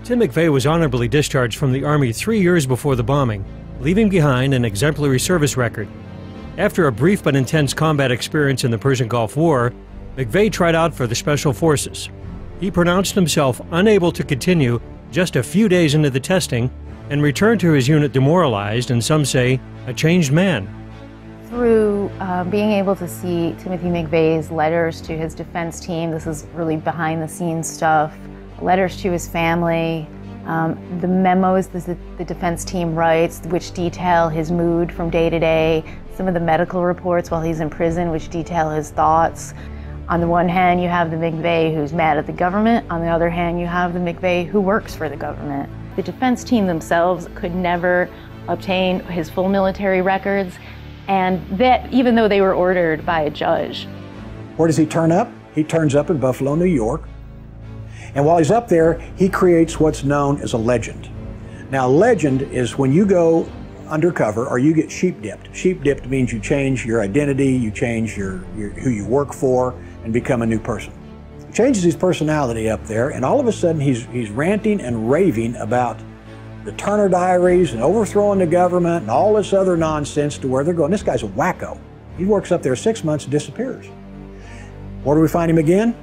Tim McVeigh was honorably discharged from the Army 3 years before the bombing, leaving behind an exemplary service record. After a brief but intense combat experience in the Persian Gulf War, McVeigh tried out for the Special Forces. He pronounced himself unable to continue just a few days into the testing and returned to his unit demoralized and, some say, a changed man. Through being able to see Timothy McVeigh's letters to his defense team, this is really behind-the-scenes stuff, letters to his family, the memos that the defense team writes, which detail his mood from day to day, some of the medical reports while he's in prison, which detail his thoughts. On the one hand, you have the McVeigh who's mad at the government. On the other hand, you have the McVeigh who works for the government. The defense team themselves could never obtain his full military records, and that even though they were ordered by a judge. Where does he turn up? He turns up in Buffalo, New York. And while he's up there, he creates what's known as a legend. Now, a legend is when you go undercover or you get sheep dipped. Sheep dipped means you change your identity, you change who you work for, and become a new person. He changes his personality up there, and all of a sudden he's ranting and raving about the Turner Diaries and overthrowing the government and all this other nonsense to where they're going. This guy's a wacko. He works up there 6 months and disappears. Where do we find him again?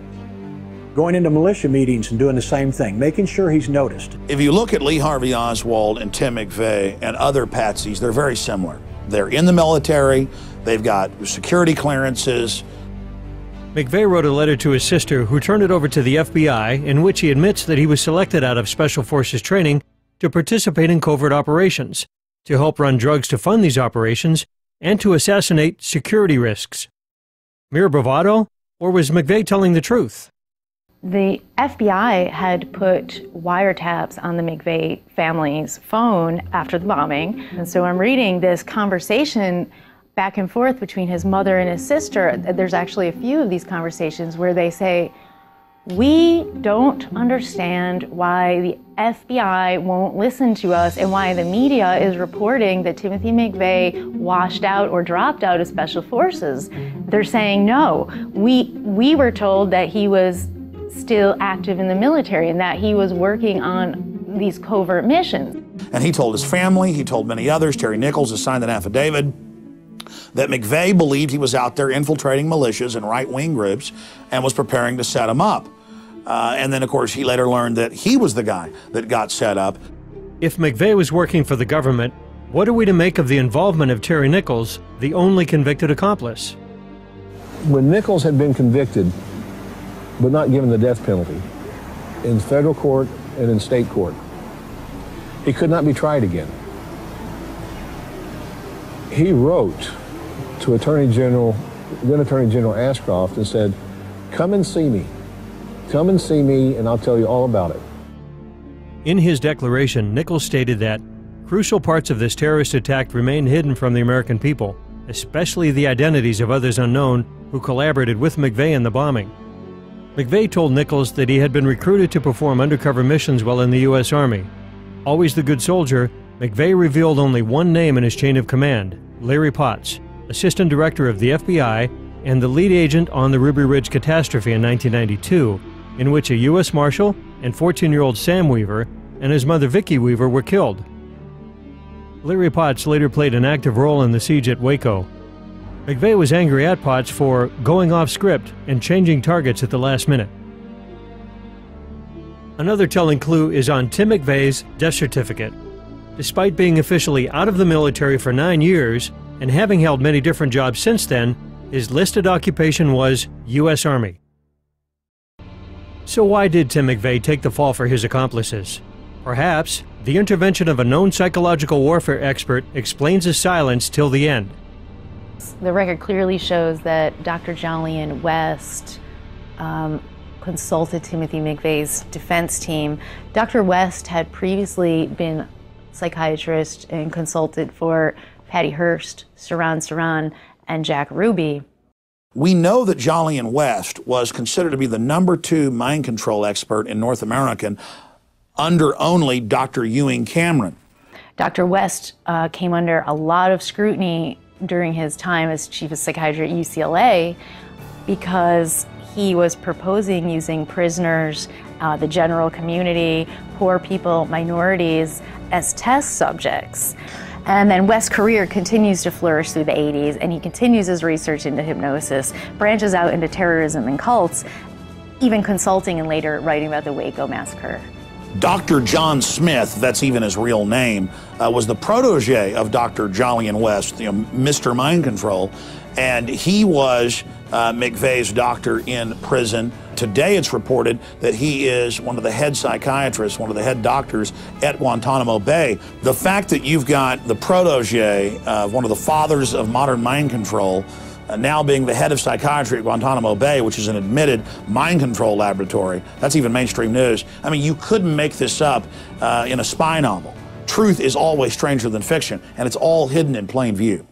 Going into militia meetings and doing the same thing, making sure he's noticed. If you look at Lee Harvey Oswald and Tim McVeigh and other patsies, they're very similar. They're in the military, they've got security clearances. McVeigh wrote a letter to his sister, who turned it over to the FBI, in which he admits that he was selected out of Special Forces training to participate in covert operations, to help run drugs to fund these operations, and to assassinate security risks. Mere bravado, or was McVeigh telling the truth? The FBI had put wiretaps on the McVeigh family's phone after the bombing. And so I'm reading this conversation back and forth between his mother and his sister. There's actually a few of these conversations where they say, "We don't understand why the FBI won't listen to us and why the media is reporting that Timothy McVeigh washed out or dropped out of Special Forces." They're saying, no, we were told that he was still active in the military and that he was working on these covert missions. And he told his family, he told many others, Terry Nichols has signed an affidavit, that McVeigh believed he was out there infiltrating militias and right-wing groups and was preparing to set them up. And then, of course, he later learned that he was the guy that got set up. If McVeigh was working for the government, what are we to make of the involvement of Terry Nichols, the only convicted accomplice? When Nichols had been convicted, but not given the death penalty, in federal court and in state court, he could not be tried again. He wrote to then Attorney General Ashcroft and said, "Come and see me. Come and see me and I'll tell you all about it." In his declaration, Nichols stated that crucial parts of this terrorist attack remain hidden from the American people, especially the identities of others unknown who collaborated with McVeigh in the bombing. McVeigh told Nichols that he had been recruited to perform undercover missions while in the U.S. Army. Always the good soldier, McVeigh revealed only one name in his chain of command, Larry Potts, Assistant Director of the FBI and the lead agent on the Ruby Ridge catastrophe in 1992, in which a U.S. Marshal and 14-year-old Sam Weaver and his mother Vicki Weaver were killed. Larry Potts later played an active role in the siege at Waco. McVeigh was angry at Potts for going off script and changing targets at the last minute. Another telling clue is on Tim McVeigh's death certificate. Despite being officially out of the military for 9 years and having held many different jobs since then, his listed occupation was U.S. Army. So why did Tim McVeigh take the fall for his accomplices? Perhaps the intervention of a known psychological warfare expert explains his silence till the end. The record clearly shows that Dr. Jolyon West consulted Timothy McVeigh's defense team. Dr. West had previously been psychiatrist and consulted for Patty Hearst, Saran, and Jack Ruby. We know that Jolyon West was considered to be the #2 mind control expert in North America under only Dr. Ewing Cameron. Dr. West came under a lot of scrutiny during his time as chief of psychiatry at UCLA because he was proposing using prisoners, the general community, poor people, minorities, as test subjects. And then West's career continues to flourish through the 80s, and he continues his research into hypnosis, branches out into terrorism and cults, even consulting and later writing about the Waco massacre. Dr. John Smith, that's even his real name, was the protege of Dr. Jolyon West, Mr. Mind Control, and he was McVeigh's doctor in prison. Today it's reported that he is one of the head psychiatrists, one of the head doctors at Guantanamo Bay. The fact that you've got the protege of one of the fathers of modern mind control now being the head of psychiatry at Guantanamo Bay, which is an admitted mind control laboratory, that's even mainstream news. I mean, you couldn't make this up in a spy novel. Truth is always stranger than fiction, and it's all hidden in plain view.